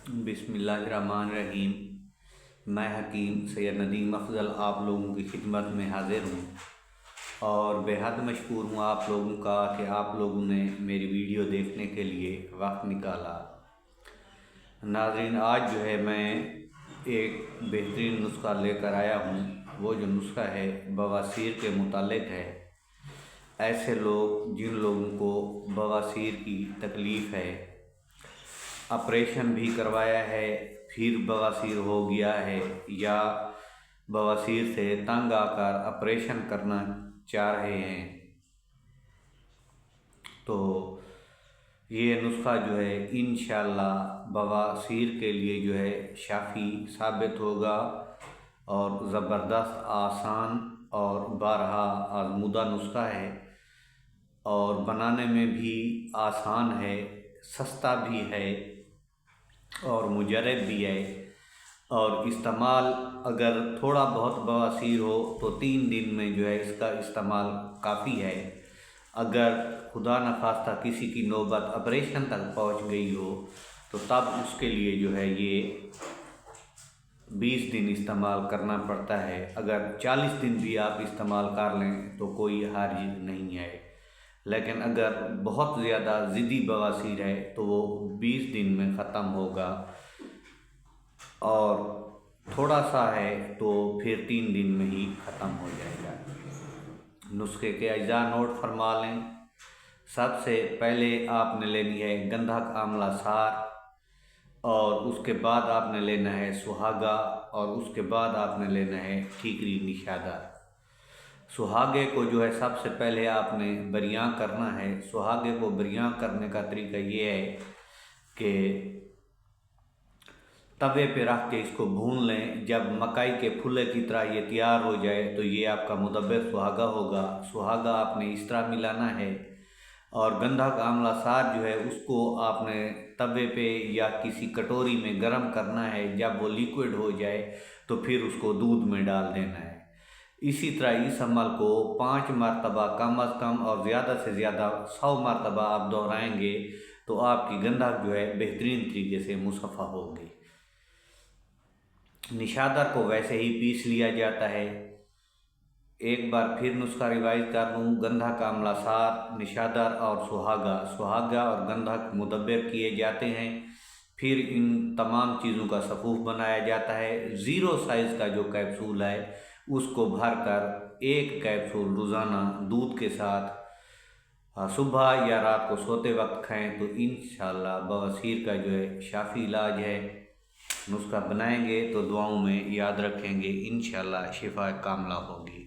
बिस्मिल्लाहिर्रहमानिर्रहीम। मैं हकीम सैयद नदीम अफजल आप लोगों की खिदमत में हाजिर हूँ और बेहद मशकूर हूँ आप लोगों का कि आप लोगों ने मेरी वीडियो देखने के लिए वक्त निकाला। नाज़रीन, आज जो है मैं एक बेहतरीन नुस्खा लेकर आया हूँ। वो जो नुस्खा है बवासीर के मुतालिक है। ऐसे लोग जिन लोगों को बवासीर की तकलीफ़ है, ऑपरेशन भी करवाया है फिर बवासीर हो गया है, या बवासीर से तंग आकर ऑपरेशन करना चाह रहे हैं, तो ये नुस्खा जो है इंशाअल्लाह बवासीर के लिए जो है शाफ़ी साबित होगा और ज़बरदस्त आसान और बारहा आज़मूदा नुस्खा है और बनाने में भी आसान है, सस्ता भी है और मुजरब भी है। और इस्तेमाल अगर थोड़ा बहुत बवासीर हो तो 3 दिन में जो है इसका इस्तेमाल काफ़ी है। अगर खुदा न खास्ता किसी की नौबत ऑपरेशन तक पहुंच गई हो तो तब उसके लिए जो है ये 20 दिन इस्तेमाल करना पड़ता है। अगर 40 दिन भी आप इस्तेमाल कर लें तो कोई हर्ज नहीं है, लेकिन अगर बहुत ज़्यादा ज़िद्दी बवासीर है तो वो 20 दिन में ख़त्म होगा, और थोड़ा सा है तो फिर 3 दिन में ही ख़त्म हो जाएगा। नुस्खे के अज्जा नोट फरमा लें। सबसे पहले आपने लेनी है गंधक आंवला सार, और उसके बाद आपने लेना है सुहागा, और उसके बाद आपने लेना है ठीकरी निशादार। सुहागे को जो है सबसे पहले आपने बरियां करना है। सुहागे को बरियां करने का तरीका ये है कि तवे पे रख के इसको भून लें। जब मकई के फुले की तरह ये तैयार हो जाए तो ये आपका मुदब्बर सुहागा होगा। सुहागा आपने इस तरह मिलाना है, और गंधक आंवला सार जो है उसको आपने तवे पे या किसी कटोरी में गर्म करना है। जब वो लिक्विड हो जाए तो फिर उसको दूध में डाल देना है। इसी तरह इस अमल को 5 मरतबा कम अज़ कम और ज़्यादा से ज़्यादा 100 मरतबा आप दोहराएंगे तो आपकी गंधक जो है बेहतरीन तरीके से मुसफ़ा होगी। निशादार को वैसे ही पीस लिया जाता है। एक बार फिर नुस्खा रिवाइज कर लूँ। गंधक आंवला सार, निशादार और सुहागा और गंधक मुदब्बर किए जाते हैं। फिर इन तमाम चीज़ों का सफ़ूफ बनाया जाता है। 0 साइज़ का जो कैप्सूल है उसको भरकर 1 कैप्सूल रोज़ाना दूध के साथ सुबह या रात को सोते वक्त खाएं तो इंशाअल्लाह बवासीर का जो है शाफ़ी इलाज है। नुस्खा बनाएंगे तो दुआओं में याद रखेंगे, इंशाअल्लाह शिफा कामला होगी।